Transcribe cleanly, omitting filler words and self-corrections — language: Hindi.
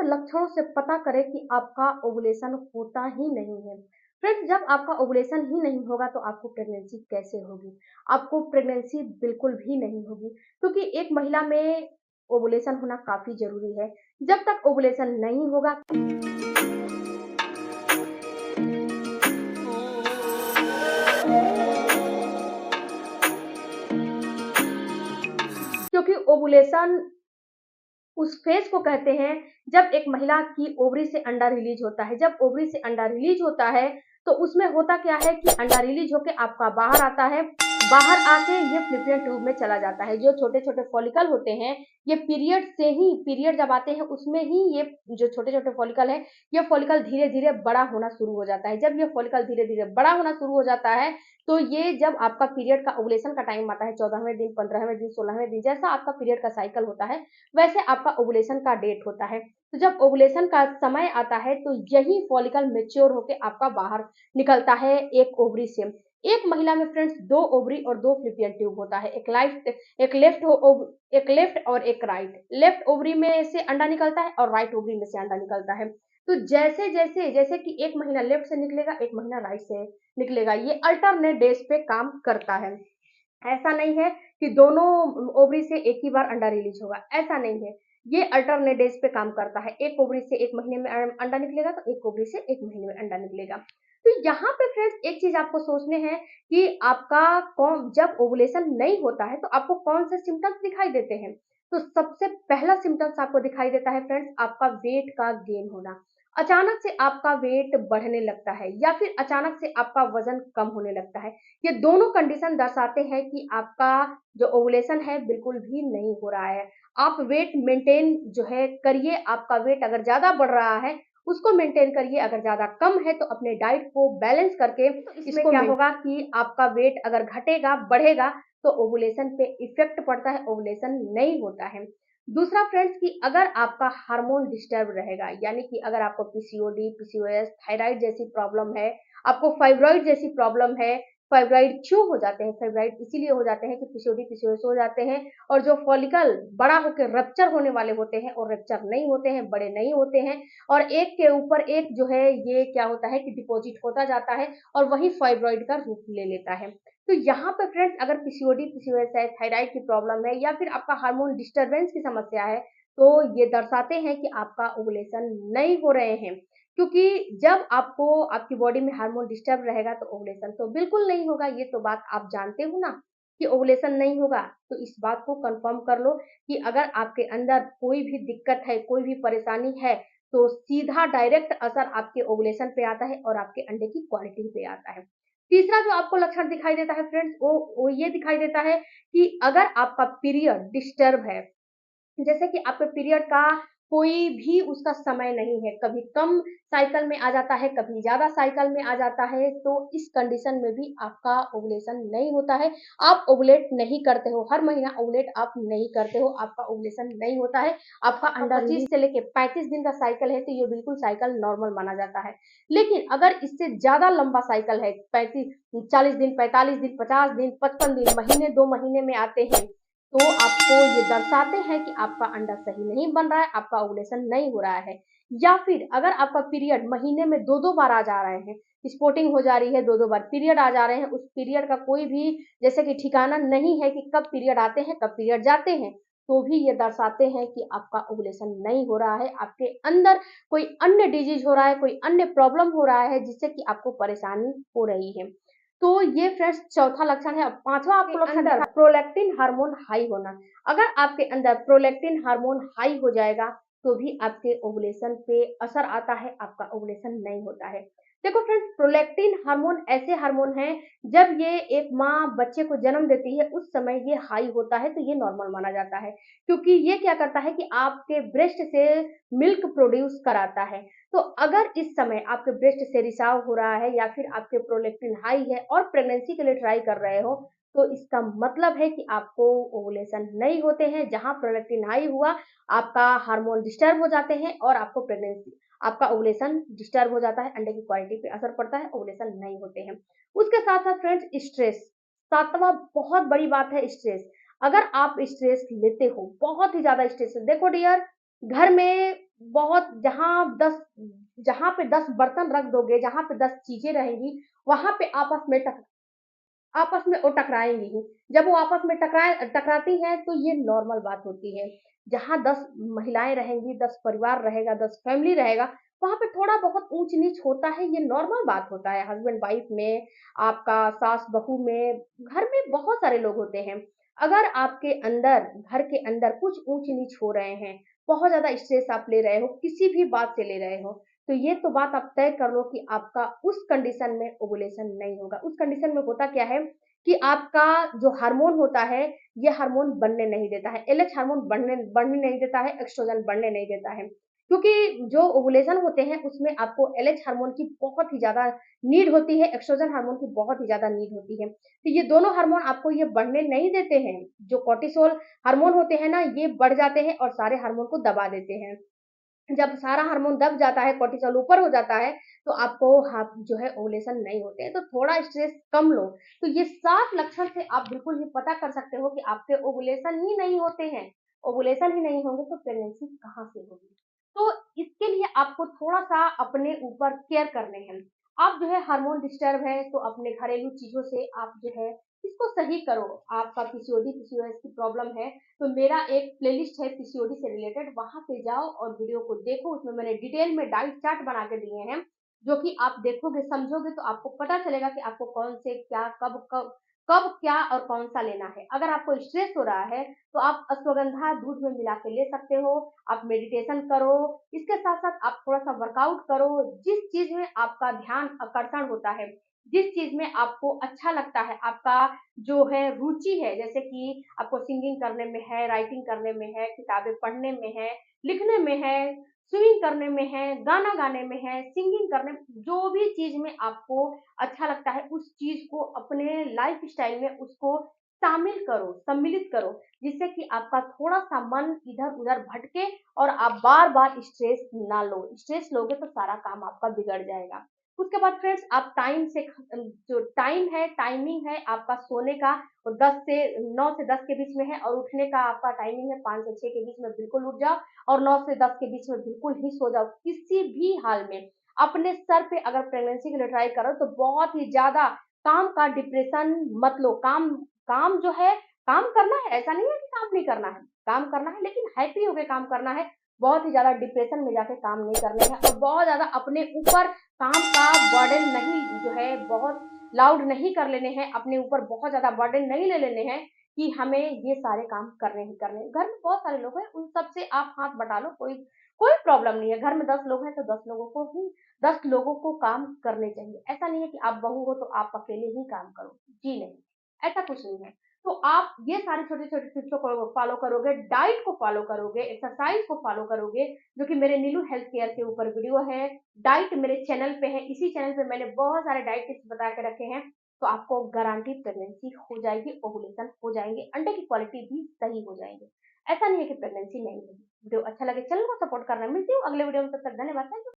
लक्षणों से पता करें कि आपका ओवुलेशन होता ही नहीं है? फ्रेंड्स, जब आपका ओवुलेशन ही नहीं होगा तो आपको प्रेगनेंसी कैसे होगी? आपको प्रेगनेंसी बिल्कुल भी नहीं होगी, क्योंकि एक महिला में ओवुलेशन होना काफ़ी ज़रूरी है। जब तक ओवुलेशन नहीं होगा, क्योंकि ओवुलेशन उस फेज़ को कहते हैं जब एक महिला की ओवरी से अंडा रिलीज़ होता है। जब ओवरी से अंडा रिलीज़ होता है, तो उसमें होता क्या है कि अंडा रिलीज़ होके आपका बाहर आता है। बाहर आके ये फ़्लैपियन ट्यूब में चला जाता है। जो छोटे-छोटे फॉलिकल होते हैं, ये पीरियड जब आते हैं उसमें ही ये जो छोटे-छोटे फॉलिकल हैं, ये फॉलिकल धीरे-धीरे बड़ा होना शुरू हो जाता है। जब ये फॉलिकल धीरे-धीरे बड़ा होना शुरू हो जाता है, तो ये जब आपका पीरियड का ओवुलेशन का टाइम आता है 14वें दिन, 15वें दिन, 16वें दिन, जैसा आपका पीरियड का साइकिल होता है, वैसे आपका ओवुलेशन का डेट होता है। तो जब ओवुलेशन का समय आता है तो यही फॉलिकल मैच्योर होके आपका बाहर निकलता है एक ओवरी से। एक महिला में फ्रेंड्स 2 ओवरी और 2 फ़्लैपियन ट्यूब होता है। एक लेफ्ट और एक राइट। लेफ्ट ओवरी में से अंडा निकलता है और राइट ओवरी में से अंडा निकलता है। तो जैसे कि एक महीना लेफ्ट से निकलेगा, एक महीना राइट से निकलेगा। ये अल्टरनेट डेज़ पे काम करता है। ऐसा नहीं है कि दोनों ओवरी से एक ही बार अंडा रिलीज होगा, ऐसा नहीं है। ये अल्टरनेट डेज पे काम करता है। एक ओवरी से एक महीने में अंडा निकलेगा तो एक ओवरी से एक महीने में अंडा निकलेगा। तो यहाँ पे फ्रेंड्स एक चीज आपको सोचने हैं कि आपका कौन जब ओवुलेशन नहीं होता है तो आपको कौन से सिम्टम्स दिखाई देते हैं। तो सबसे पहला सिम्टम्स आपको दिखाई देता है फ्रेंड्स, आपका वेट का गेन होना। अचानक से आपका वेट बढ़ने लगता है या फिर अचानक से आपका वजन कम होने लगता है। ये दोनों कंडीशन दर्शाते हैं कि आपका जो ओवुलेशन है बिल्कुल भी नहीं हो रहा है। आप वेट मेंटेन जो है करिए, आपका वेट अगर ज़्यादा बढ़ रहा है, उसको मेंटेन करिए, अगर ज़्यादा कम है तो अपने डाइट को बैलेंस करके तो इसमें क्या होगा कि आपका वेट अगर घटेगा, बढ़ेगा तो ओवुलेशन पे इफ़ेक्ट पड़ता है, ओवुलेशन नहीं होता है। दूसरा फ्रेंड्स कि अगर आपका हार्मोन डिस्टर्ब रहेगा, यानी कि अगर आपको पीसीओडी, पीसीओएस, थायराइड जैसी प्रॉब्लम है, आपको फाइब्रॉइड जैसी प्रॉब्लम है। फाइब्रॉइड क्यों हो जाते हैं? फाइब्रॉइड इसीलिए हो जाते हैं कि पीसीओडी, पीसीओएस हो जाते हैं और जो फॉलिकल बड़ा होकर रप्चर होने वाले होते हैं और रप्चर नहीं होते हैं, बड़े नहीं होते हैं और एक के ऊपर एक जो है ये क्या होता है कि डिपॉजिट होता जाता है और वही फाइब्रॉइड का रूप ले लेता है। तो यहाँ पे फ्रेंड्स अगर पीसीओडी, पीसीओएस है, थायराइड की प्रॉब्लम है या फिर आपका हार्मोन डिस्टर्बेंस की समस्या है, तो ये दर्शाते हैं कि आपका ओवुलेशन नहीं हो रहे हैं। क्योंकि जब आपको आपकी बॉडी में हार्मोन डिस्टर्ब रहेगा तो ओवुलेशन तो बिल्कुल नहीं होगा। ये तो बात आप जानते हो ना कि ओवुलेशन नहीं होगा। तो इस बात को कंफर्म कर लो कि अगर आपके अंदर कोई भी दिक्कत है, कोई भी परेशानी है, तो सीधा डायरेक्ट असर आपके ओवुलेशन पे आता है और आपके अंडे की क्वालिटी पे आता है। तीसरा जो आपको लक्षण दिखाई देता है फ्रेंड्स, वो ये दिखाई देता है कि अगर आपका पीरियड डिस्टर्ब है, जैसे कि आपके पीरियड का कोई भी उसका समय नहीं है, कभी कम साइकिल में आ जाता है, कभी ज़्यादा साइकिल में आ जाता है, तो इस कंडीशन में भी आपका ओवुलेशन नहीं होता है। आप ओवुलेट नहीं करते हो, हर महीना ओवुलेट आप नहीं करते हो, आपका ओवुलेशन नहीं होता है। आपका अंडा 25 से लेके 35 दिन का साइकिल है, तो ये बिल्कुल साइकिल नॉर्मल माना जाता है। लेकिन अगर इससे ज़्यादा लंबा साइकिल है, 35 40 दिन, 45 दिन, 50 दिन, 55 दिन, महीने 2 महीने में आते हैं, तो आपको ये दर्शाते हैं कि आपका अंडा सही नहीं बन रहा है, आपका ओवुलेशन नहीं हो रहा है। या फिर अगर आपका पीरियड महीने में 2-2 बार आ जा रहे हैं, स्पॉटिंग हो जा रही है, 2-2 बार पीरियड आ जा रहे हैं, उस पीरियड का कोई भी जैसे कि ठिकाना नहीं है कि कब पीरियड आते हैं, कब पीरियड जाते हैं, तो भी ये दर्शाते हैं कि आपका ओवुलेशन नहीं हो रहा है, आपके अंदर कोई अन्य डिजीज़ हो रहा है, कोई अन्य प्रॉब्लम हो रहा है जिससे कि आपको परेशानी हो रही है। तो ये फ्रेंड्स चौथा लक्षण है। अब पाँचवा आपको लक्षण अंदर प्रोलैक्टिन हार्मोन हाई होना। अगर आपके अंदर प्रोलैक्टिन हार्मोन हाई हो जाएगा, तो भी आपके ओवुलेशन पे असर आता है, आपका ओवुलेशन नहीं होता है। देखो फ्रेंड्स, प्रोलैक्टिन हार्मोन ऐसे हार्मोन हैं, जब ये एक माँ बच्चे को जन्म देती है, उस समय ये हाई होता है, तो ये नॉर्मल माना जाता है। क्योंकि ये क्या करता है कि आपके ब्रेस्ट से मिल्क प्रोड्यूस कराता है। तो अगर इस समय आपके ब्रेस्ट से रिसाव हो रहा है या फिर आपके प्रोलैक्टिन हाई है और प्रेगनेंसी के लिए ट्राई कर रहे हो, तो इसका मतलब है कि आपको ओवुलेशन नहीं होते हैं। जहाँ प्रोलैक्टिन हाई हुआ, आपका हार्मोन डिस्टर्ब हो जाते हैं और आपका ओवुलेशन डिस्टर्ब हो जाता है, अंडे की क्वालिटी पे असर पड़ता है, ओवुलेशन नहीं होते हैं। उसके साथ-साथ फ्रेंड्स स्ट्रेस, 7वां बहुत बड़ी बात है स्ट्रेस। अगर आप स्ट्रेस लेते हो, बहुत ही ज़्यादा स्ट्रेस, देखो डियर, घर में बहुत जहाँ पे 10 बर्तन रख दोगे, जहाँ पे 10 चीज़ें रहेंगी, वहाँ पे आपस में वो टकराएँगी ही। जब वो आपस में टकराती हैं तो ये नॉर्मल बात होती है। जहाँ 10 महिलाएँ रहेंगी, 10 परिवार रहेगा, 10 फैमिली रहेगा, वहाँ पे थोड़ा बहुत ऊँच-नीच होता है, ये नॉर्मल बात होता है। हस्बैंड-वाइफ में, आपका सास-बहू में, घर में बहुत सारे लोग होते हैं। अगर आपके अंदर, घर के अंदर कुछ ऊँच-नीच हो रहे हैं, बहुत ज़्यादा स्ट्रेस आप ले रहे हो, किसी भी बात से ले रहे हो, तो ये तो बात आप तय कर लो कि आपका उस कंडीशन में ओव्यूलेशन नहीं होगा। उस कंडीशन में होता क्या है कि आपका जो हार्मोन होता है, ये हार्मोन बनने नहीं देता है। एलएच हार्मोन बढ़ने नहीं देता है, एस्ट्रोजन बढ़ने नहीं देता है। क्योंकि जो ओव्यूलेशन होते हैं, उसमें आपको एलएच हार्मोन की बहुत ही ज़्यादा नीड होती है, एस्ट्रोजन हार्मोन की बहुत ही ज़्यादा नीड होती है। तो ये दोनों हार्मोन आपको ये बढ़ने नहीं देते हैं। जो कॉर्टिसोल हार्मोन होते हैं ना, ये बढ़ जाते हैं और सारे हार्मोन को दबा देते हैं। जब सारा हार्मोन दब जाता है, कोर्टिसोल ऊपर हो जाता है, तो आपको जो है ओव्यूलेशन नहीं होते हैं। तो थोड़ा स्ट्रेस कम लो। तो ये 7 लक्षण से आप बिल्कुल ये पता कर सकते हो कि आपके ओव्यूलेशन ही नहीं होते हैं। ओव्यूलेशन ही नहीं होंगे तो प्रेगनेंसी कहाँ से होगी? तो इसके लिए आपको थोड़ा-सा अपने ऊपर केयर करने हैं। आप जो है हार्मोन डिस्टर्ब है तो अपने घरेलू चीज़ों से आप जो है इसको सही करो। आपका पीसीओडी, पीसीओएस की प्रॉब्लम है, तो मेरा एक प्लेलिस्ट है पीसीओडी से रिलेटेड, वहाँ पे जाओ और वीडियो को देखो। उसमें मैंने डिटेल में डाइट चार्ट बना के दिए हैं, जो कि आप देखोगे, समझोगे तो आपको पता चलेगा कि आपको कौन से क्या कब क्या और कौन सा लेना है। अगर आपको स्ट्रेस हो रहा है तो आप अश्वगंधा दूध में मिला के ले सकते हो। आप मेडिटेशन करो, इसके साथ साथ आप थोड़ा सा वर्कआउट करो। जिस चीज में आपका ध्यान आकर्षण होता है, जिस चीज में आपको अच्छा लगता है, आपका जो है रुचि है, जैसे कि आपको सिंगिंग करने में है, राइटिंग करने में है, किताबें पढ़ने में है, लिखने में है, स्विमिंग करने में है, गाना गाने में है, सिंगिंग करने में, जो भी चीज में आपको अच्छा लगता है, उस चीज को अपने लाइफ स्टाइल में उसको शामिल करो, सम्मिलित करो, जिससे कि आपका थोड़ा सा मन इधर उधर भटके और आप बार बार स्ट्रेस ना लो। स्ट्रेस लोगे तो सारा काम आपका बिगड़ जाएगा। उसके बाद फ्रेंड्स, आप टाइम से जो टाइम है, टाइमिंग है आपका सोने का, वो 9 से 10 के बीच में है, और उठने का आपका टाइमिंग है 5 से 6 के बीच में बिल्कुल उठ जाओ, और 9 से 10 के बीच में बिल्कुल ही सो जाओ। किसी भी हाल में अपने सर पे अगर प्रेगनेंसी के लिए ट्राई करो तो बहुत ही ज़्यादा काम का डिप्रेशन मत लो। काम काम जो है, काम करना है, ऐसा नहीं है कि काम नहीं करना है, काम करना है, लेकिन हैप्पी होके काम करना है। बहुत ही ज़्यादा डिप्रेशन में जाके काम नहीं करने हैं, और बहुत ज़्यादा अपने ऊपर काम का बर्डन नहीं, जो है बहुत लाउड नहीं कर लेने हैं, अपने ऊपर बहुत ज़्यादा बर्डन नहीं ले लेने हैं कि हमें ये सारे काम करने ही करने हैं। घर में बहुत सारे लोग हैं, उन सब से आप हाथ बटा लो, कोई कोई प्रॉब्लम नहीं है। घर में 10 लोग हैं तो 10 लोगों को काम करने चाहिए। ऐसा नहीं है कि आप बहू हो तो आप अकेले ही काम करो। जी नहीं, ऐसा कुछ नहीं है। तो आप ये सारे छोटे-छोटे टिप्सों को फॉलो करोगे, डाइट को फॉलो करोगे, एक्सरसाइज को फॉलो करोगे, जो कि मेरे नीलू हेल्थ केयर के ऊपर वीडियो है। डाइट मेरे चैनल पे है, इसी चैनल पे मैंने बहुत सारे डाइट टिप्स बता के रखे हैं। तो आपको गारंटी प्रेगनेंसी हो जाएगी, ओवुलेशन हो जाएँगे, अंडे की क्वालिटी भी सही हो जाएँगे। ऐसा नहीं है कि प्रेगनेंसी नहीं होगी। वीडियो अच्छा लगे चैनल को सपोर्ट करना। मिलती हूँ अगले वीडियो में, तब तक धन्यवाद। Thank you.